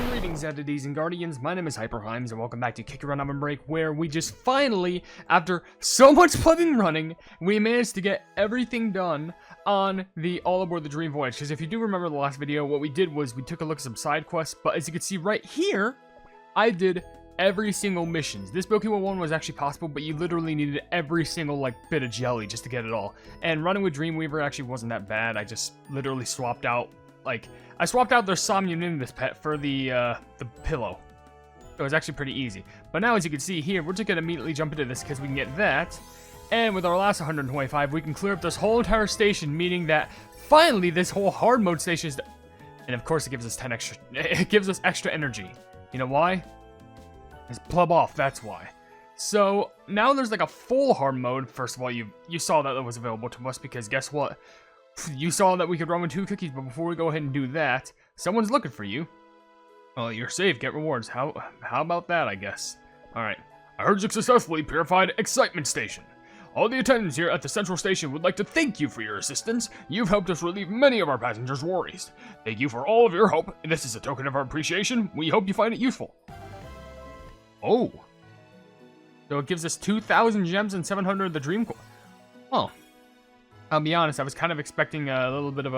Greetings, entities and guardians. My name is HyperHimes, and welcome back to Kick Around OvenBreak, where we just finally, after so much plugging running, we managed to get everything done on the All Aboard the Dream Voyage. Because if you do remember the last video, what we did was we took a look at some side quests, but as you can see right here, I did every single missions. This Milky Way one was actually possible, but you literally needed every single bit of jelly just to get it all. And running with Dreamweaver actually wasn't that bad. I just literally swapped out I swapped out their Somnambulist pet for the pillow. So it was actually pretty easy. But now, as you can see here, we're just gonna immediately jump into this because we can get that. And with our last 125, we can clear up this whole entire station, meaning that finally this whole hard mode station is. And of course, it gives us 10 extra. It gives us extra energy. You know why? It's plub off. That's why. So now there's a full hard mode. First of all, you saw that was available to us because guess what? You saw that we could run with 2 cookies, but before we go ahead and do that, someone's looking for you. Well, you're safe. Get rewards. How about that, I guess? Alright. I heard you successfully purified Excitement Station. All the attendants here at the Central Station would like to thank you for your assistance. You've helped us relieve many of our passengers' worries. Thank you for all of your help, and this is a token of our appreciation. We hope you find it useful. Oh. So it gives us 2,000 gems and 700 of the Dream Core. Oh. I'll be honest, I was kind of expecting a little bit of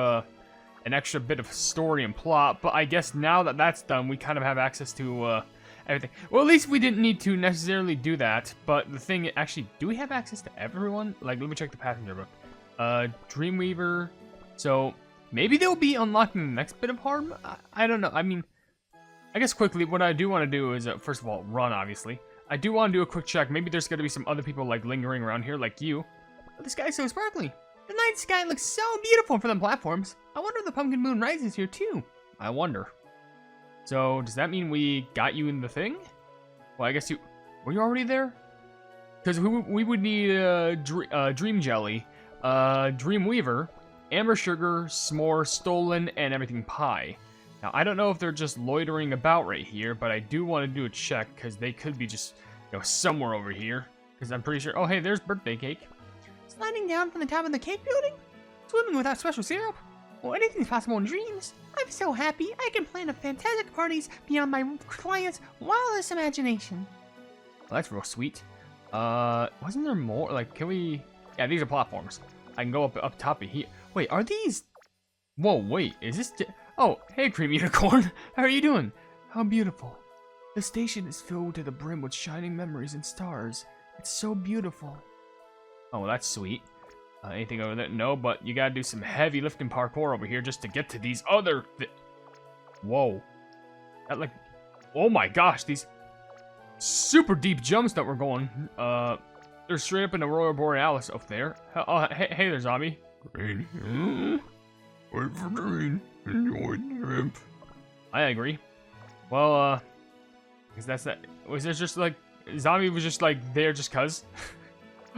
an extra bit of story and plot, but I guess now that that's done, we kind of have access to everything. Well, at least we didn't need to necessarily do that, but the thing, actually, do we have access to everyone? Let me check the passenger book. Dreamweaver, so maybe they'll be unlocking the next bit of harm? I don't know, I mean, I guess quickly, what I do want to do is, first of all, run, obviously. I do want to do a quick check. Maybe there's going to be some other people, lingering around here, like you. But this guy's so sparkly. The night sky looks so beautiful for them platforms. I wonder if the pumpkin moon rises here too. I wonder. So, does that mean we got you in the thing? Well, I guess were you already there? Because we would need Dream Jelly, Dreamweaver, Amber Sugar, S'more, Stolen, and Everything Pie. Now, I don't know if they're just loitering about right here, but I do want to do a check because they could be just, somewhere over here. Because I'm pretty sure. Oh, hey, there's birthday cake. Sliding down from the top of the cake building? Swimming without special syrup? Well, anything's possible in dreams. I'm so happy I can plan a fantastic parties beyond my client's wildest imagination. Well, that's real sweet. Wasn't there more? Can we... Yeah, these are platforms. I can go up top of here. Wait, are these... Whoa, wait, is this... Oh, hey, Cream Unicorn. How are you doing? How beautiful. The station is filled to the brim with shining memories and stars. It's so beautiful. Oh, well, that's sweet. Anything over there? No, but you gotta do some heavy lifting parkour over here just to get to these other... Whoa. That, oh my gosh, these super deep jumps that we're going. They're straight up in the Royal Borealis up there. Oh, hey there, zombie. Green. Wait for green. Enjoy the trip. I agree. Well, because that's that. Was there just zombie was just there just cuz?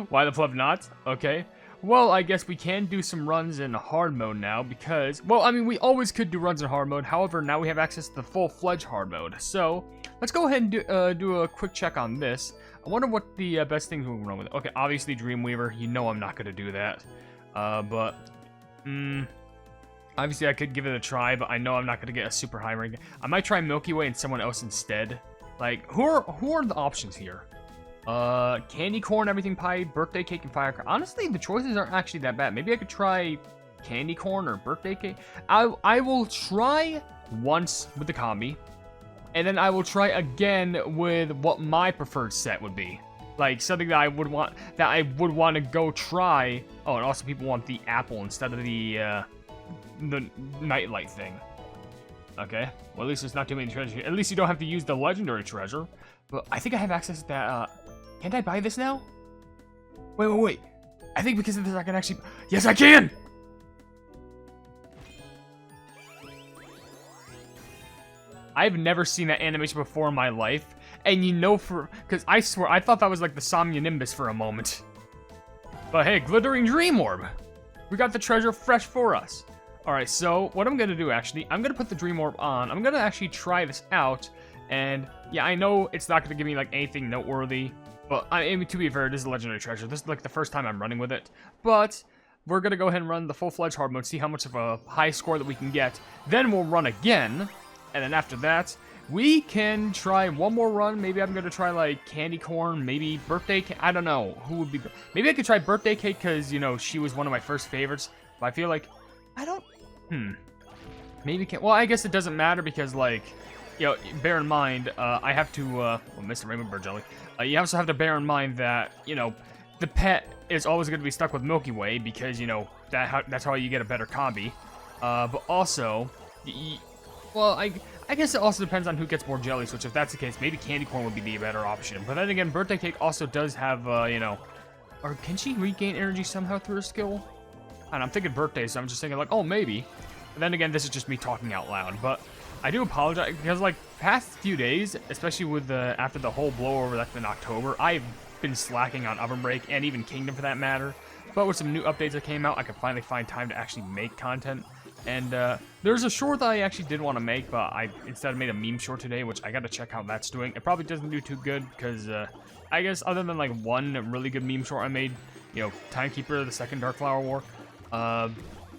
Why the flub not? Okay. Well, I guess we can do some runs in hard mode now because, well, I mean, we always could do runs in hard mode. However, now we have access to the full-fledged hard mode. So, let's go ahead and do a quick check on this. I wonder what the best things we can run with it. Okay, obviously Dreamweaver. You know I'm not going to do that. Obviously I could give it a try, but I know I'm not going to get a super high rank. I might try Milky Way and someone else instead. Who are the options here? Candy corn, everything pie, birthday cake, and firecracker. Honestly, the choices aren't actually that bad. Maybe I could try candy corn or birthday cake. I will try once with the combi, and then I will try again with what my preferred set would be. Something that I would want to go try. Oh, and also people want the apple instead of the nightlight thing. Okay. Well, at least there's not too many treasures here. At least you don't have to use the legendary treasure. But I think I have access to that. Can't I buy this now? Wait. I think because of this I can actually... Yes, I can! I've never seen that animation before in my life. And because I swear, I thought that was the Somnambulist for a moment. But hey, Glittering Dream Orb. We got the treasure fresh for us. Alright, so what I'm going to do, actually, I'm going to put the Dream Orb on. I'm going to actually try this out. And yeah, I know it's not going to give me anything noteworthy. But to be fair, this is a legendary treasure. This is the first time I'm running with it. But we're going to go ahead and run the full-fledged hard mode, see how much of a high score that we can get. Then we'll run again, and then after that, we can try one more run. Maybe I'm going to try, like, candy corn, maybe birthday cake. I don't know who would be... Maybe I could try birthday cake because, you know, she was one of my first favorites. But I feel like... I don't... Maybe can't... Well, I guess it doesn't matter because, like... You know, bear in mind, I have to... well, Mr. Rainbow Bird Jelly. You also have to bear in mind that, you know, the pet is always going to be stuck with Milky Way because, you know, that's how you get a better combi. But also... Well, I guess it also depends on who gets more jellies, which if that's the case, maybe candy corn would be the better option. But then again, birthday cake also does have, you know... Or can she regain energy somehow through her skill? And I'm thinking birthday, so I'm just thinking like, oh, maybe. But then again, this is just me talking out loud. But I do apologize, because like, past few days, especially with after the whole blowover that's in October, I've been slacking on OvenBreak, and even Kingdom for that matter. But with some new updates that came out, I could finally find time to actually make content. And there's a short that I actually did want to make, but I instead made a meme short today, which I got to check how that's doing. It probably doesn't do too good, because I guess other than like one really good meme short I made, you know, Timekeeper, the second Dark Flower War,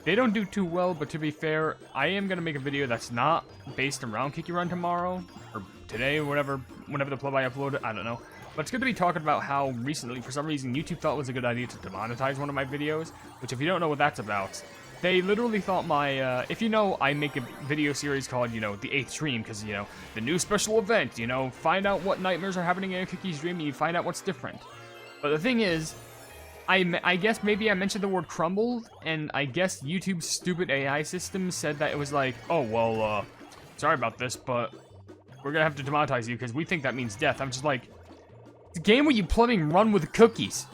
they don't do too well. But to be fair, I am going to make a video that's not based around Kiki Run tomorrow, or today, whenever the plug I upload it, I don't know. But it's good to be talking about how recently, for some reason, YouTube thought it was a good idea to demonetize one of my videos, which if you don't know what that's about, they literally thought my, if you know, I make a video series called, you know, The 8th Dream, because, you know, the new special event, you know, find out what nightmares are happening in a Cookie's dream, and you find out what's different. But the thing is, I guess maybe I mentioned the word crumbled, and I guess YouTube's stupid AI system said that it was like, oh, well, sorry about this, but we're gonna have to demonetize you, because we think that means death. I'm just like, it's a game where you plumbing run with cookies.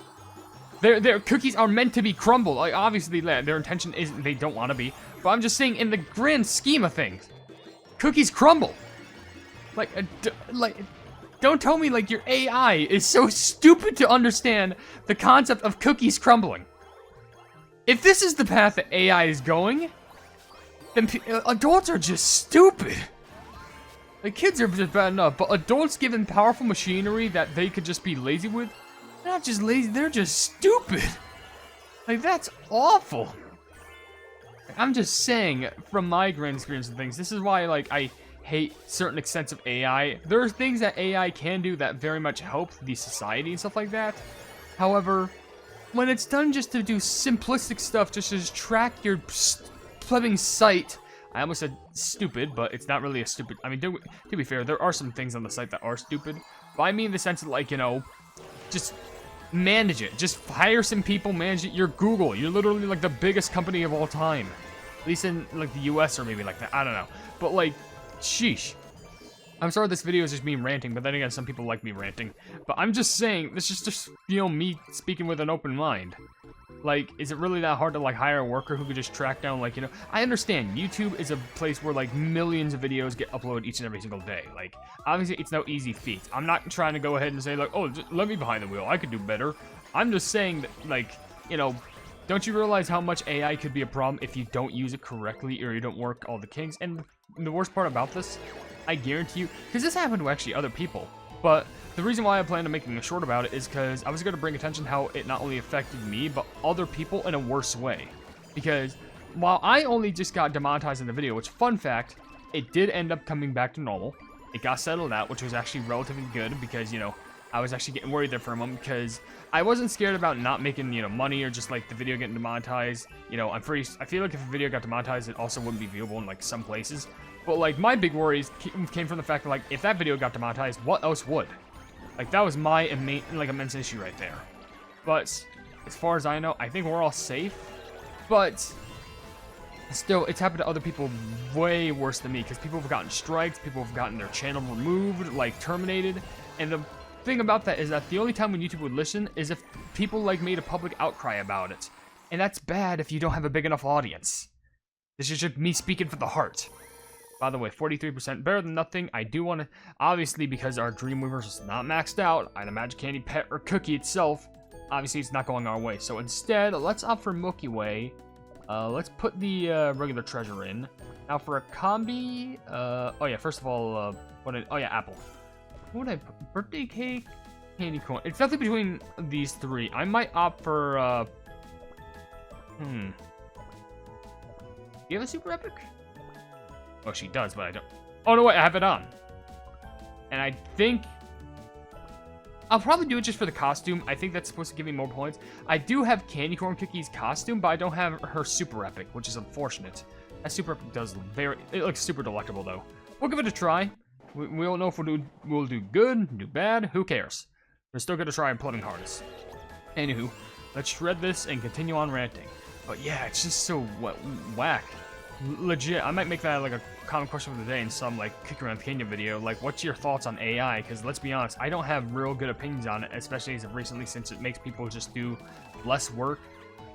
Their cookies are meant to be crumbled. Like, obviously, their intention isn't, they don't want to be. But I'm just saying, in the grand scheme of things, cookies crumble. Like, don't tell me, like, your AI is so stupid to understand the concept of cookies crumbling. If this is the path that AI is going, then adults are just stupid. The kids are just bad enough, but adults given powerful machinery that they could just be lazy with, they're not just lazy, they're just stupid. Like, that's awful. I'm just saying, from my grand experience of things, this is why, like, I hate certain extents of AI. There are things that AI can do that very much help the society and stuff like that. However, when it's done just to do simplistic stuff, just to track your plumbing site, I almost said stupid, but it's not really a stupid... I mean, to be fair, there are some things on the site that are stupid. But I mean the sense of, like, you know, just manage it. Just hire some people, manage it. You're Google. You're literally, like, the biggest company of all time. At least in, like, the US or maybe like that. I don't know. But, like, sheesh. I'm sorry this video is just me ranting, but then again, some people like me ranting. But I'm just saying, this is just, you know, me speaking with an open mind. Like, is it really that hard to, like, hire a worker who could just track down, like, you know... I understand, YouTube is a place where, like, millions of videos get uploaded each and every single day. Like, obviously, it's no easy feat. I'm not trying to go ahead and say, like, oh, just let me behind the wheel, I could do better. I'm just saying that, like, you know... Don't you realize how much AI could be a problem if you don't use it correctly or you don't work all the kinks? And the worst part about this, I guarantee you... Because this happened to actually other people, but... The reason why I planned on making a short about it is because I was going to bring attention to how it not only affected me, but other people in a worse way. Because while I only just got demonetized in the video, which, fun fact, it did end up coming back to normal. It got settled out, which was actually relatively good because, you know, I was actually getting worried there for a moment because I wasn't scared about not making, you know, money or just, like, the video getting demonetized. You know, I feel like if a video got demonetized, it also wouldn't be viewable in, like, some places. But, like, my big worries came from the fact that, like, if that video got demonetized, what else would? Like, that was my immense issue right there. But, as far as I know, I think we're all safe. But, still, it's happened to other people way worse than me. Because people have gotten strikes, people have gotten their channel removed, like, terminated. And the thing about that is that the only time when YouTube would listen is if people, like, made a public outcry about it. And that's bad if you don't have a big enough audience. This is just me speaking from the heart. By the way, 43% better than nothing. I do want to, obviously, because our Dreamweavers is not maxed out, either Magic Candy, Pet, or Cookie itself, obviously it's not going our way. So instead, let's opt for Milky Way. Let's put the regular treasure in. Now for a combi, oh yeah, first of all, oh yeah, apple. What would I put? Birthday cake, candy corn. It's definitely between these three. I might opt for, Do you have a super epic? Oh, she does, but I don't. Oh, no, wait, I have it on. And I think I'll probably do it just for the costume. I think that's supposed to give me more points. I do have Candy Corn Cookie's costume, but I don't have her super epic, which is unfortunate. That super epic does it looks super delectable, though. We'll give it a try. We don't know if we'll do good, do bad. Who cares? We're still gonna try and plumbing hardest. Anywho, let's shred this and continue on ranting. But yeah, it's just so whack. Legit, I might make that like a common question of the day in some like kick around Kenya video. Like, what's your thoughts on AI? Because let's be honest, I don't have real good opinions on it, especially as of recently, since it makes people just do less work.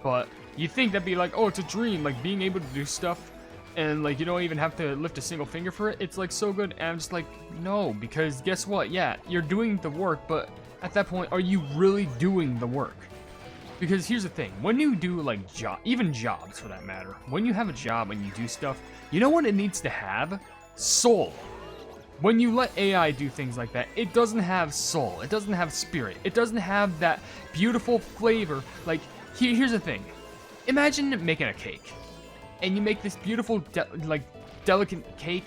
But you think that'd be like, oh, it's a dream, like being able to do stuff and like you don't even have to lift a single finger for it. It's like so good, and I'm just like, no, because guess what? Yeah, you're doing the work, but at that point, are you really doing the work? Because here's the thing, when you do like even jobs for that matter, when you have a job and you do stuff, you know what it needs to have? Soul. When you let AI do things like that, it doesn't have soul, it doesn't have spirit, it doesn't have that beautiful flavor. Like, here's the thing, imagine making a cake, and you make this beautiful, delicate cake,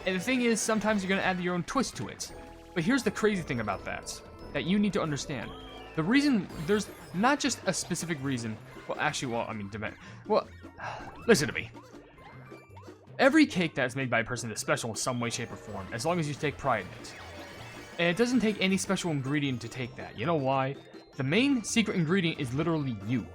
and the thing is, sometimes you're gonna add your own twist to it. But here's the crazy thing about that you need to understand. The reason, there's not just a specific reason, listen to me. Every cake that's made by a person is special in some way, shape, or form, as long as you take pride in it. And it doesn't take any special ingredient to take that. You know why? The main secret ingredient is literally you.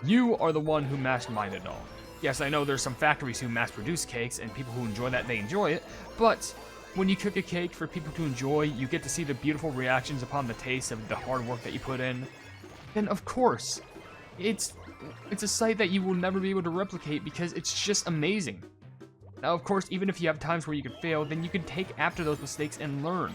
You are the one who masterminded it all. Yes, I know there's some factories who mass-produce cakes, and people who enjoy that, they enjoy it, but when you cook a cake for people to enjoy, you get to see the beautiful reactions upon the taste of the hard work that you put in. Then of course, it's a sight that you will never be able to replicate because it's just amazing. Now of course, even if you have times where you could fail, then you can take after those mistakes and learn.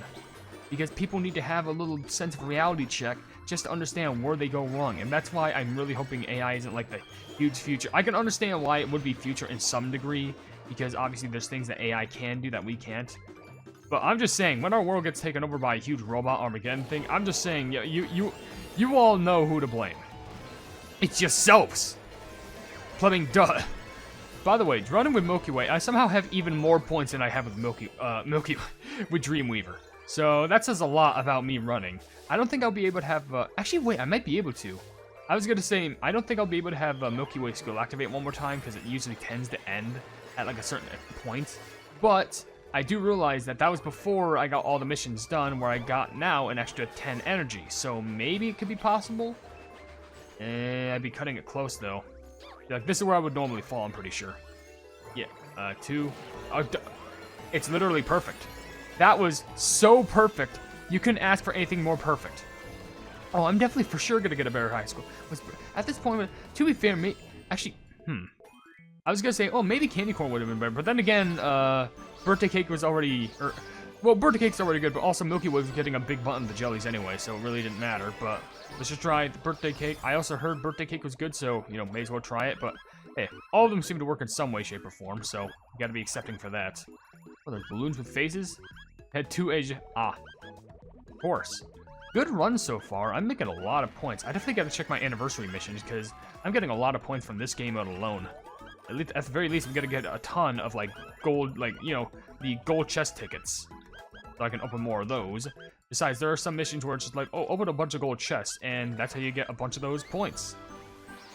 Because people need to have a little sense of reality check just to understand where they go wrong. And that's why I'm really hoping AI isn't like the huge future. I can understand why it would be future in some degree, because obviously there's things that AI can do that we can't. But I'm just saying, when our world gets taken over by a huge robot Armageddon thing, I'm just saying, you all know who to blame. It's yourselves. Plumbing, duh. By the way, running with Milky Way, I somehow have even more points than I have with with Dreamweaver. So that says a lot about me running. I don't think I'll be able to have, actually wait, I might be able to. I was gonna say, I don't think I'll be able to have Milky Way skill activate one more time, because it usually tends to end at like a certain point. But I do realize that was before I got all the missions done, where I got now an extra 10 energy. So maybe it could be possible. I'd be cutting it close though. Like, this is where I would normally fall, I'm pretty sure. Yeah, 2. Oh, it's literally perfect. That was so perfect. You couldn't ask for anything more perfect. Oh, I'm definitely for sure gonna get a better high school. At this point, to be fair, actually, I was gonna say, oh, maybe candy corn would have been better, but then again, birthday cake was already, well, birthday cake's already good, but also Milky Way was getting a big butt on the jellies anyway, so it really didn't matter. But let's just try the birthday cake. I also heard birthday cake was good, so may as well try it. But hey, all of them seem to work in some way, shape, or form, so you gotta be accepting for that. Oh, there's balloons with faces. Had 2 edge. Of course. Good run so far. I'm making a lot of points. I definitely got to check my anniversary missions because I'm getting a lot of points from this game out alone. At the very least, I'm gonna get a ton of like gold, the gold chest tickets, so I can open more of those. Besides, there are some missions where it's just like, oh, open a bunch of gold chests, and that's how you get a bunch of those points.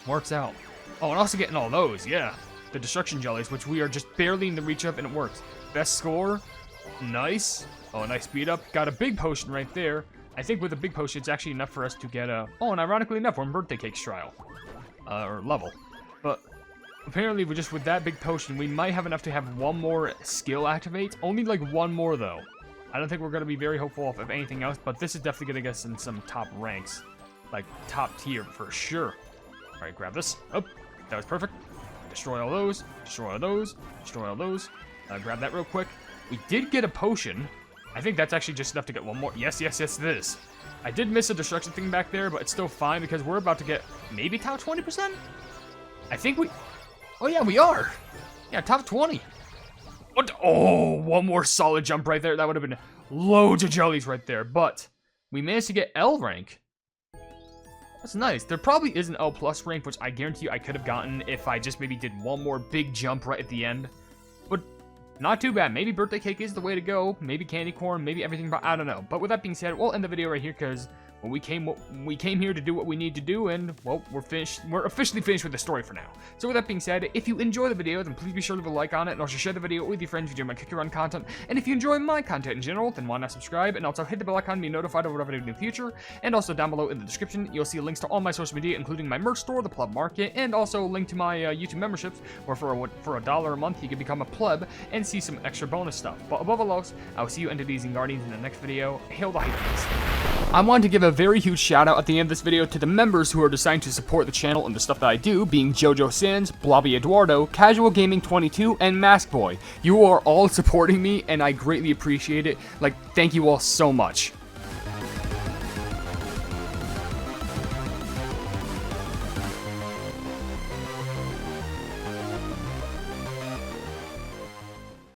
Works out. Oh, and also getting all those, yeah. The destruction jellies, which we are just barely in the reach of, and it works. Best score, nice. Oh, nice speed up. Got a big potion right there. I think with a big potion, it's actually enough for us to get a. Oh, and ironically enough, we're in birthday cake trial, or level, but. Apparently, with that big potion, we might have enough to have one more skill activate. Only like one more, though. I don't think we're going to be very hopeful of anything else, but this is definitely going to get us in some top ranks. Like, top tier for sure. Alright, grab this. Oh, that was perfect. Destroy all those. Destroy all those. Destroy all those. Grab that real quick. We did get a potion. I think that's actually just enough to get one more. Yes, yes, yes, it is. I did miss a destruction thing back there, but it's still fine because we're about to get maybe top 20%? I think we... Oh yeah, we are. Yeah, top 20. What? Oh, one more solid jump right there. That would have been loads of jellies right there. But we managed to get L rank. That's nice. There probably is an L plus rank, which I guarantee you I could have gotten if I just maybe did one more big jump right at the end. But not too bad. Maybe birthday cake is the way to go. Maybe candy corn. Maybe everything. But I don't know. But with that being said, we'll end the video right here because we came here to do what we need to do, and well, we're finished. We're officially finished with the story for now. So with that being said, if you enjoy the video, then please be sure to leave a like on it, and also share the video with your friends if you enjoy my Kick Your Run content. And if you enjoy my content in general, then why not subscribe, and also hit the bell icon to be notified of whatever I do in the future. And also down below in the description, you'll see links to all my social media, including my merch store, the Pleb Market, and also a link to my YouTube memberships, where for $1 a month you can become a pleb and see some extra bonus stuff. But above all else, I will see you Entities and Guardians in the next video. Hail the Hypenese. I wanted to give a very huge shout out at the end of this video to the members who are deciding to support the channel and the stuff that I do, being Jojo Sins, Blobby Eduardo, Casual Gaming 22, and Mask Boy. You are all supporting me, and I greatly appreciate it. Like, thank you all so much.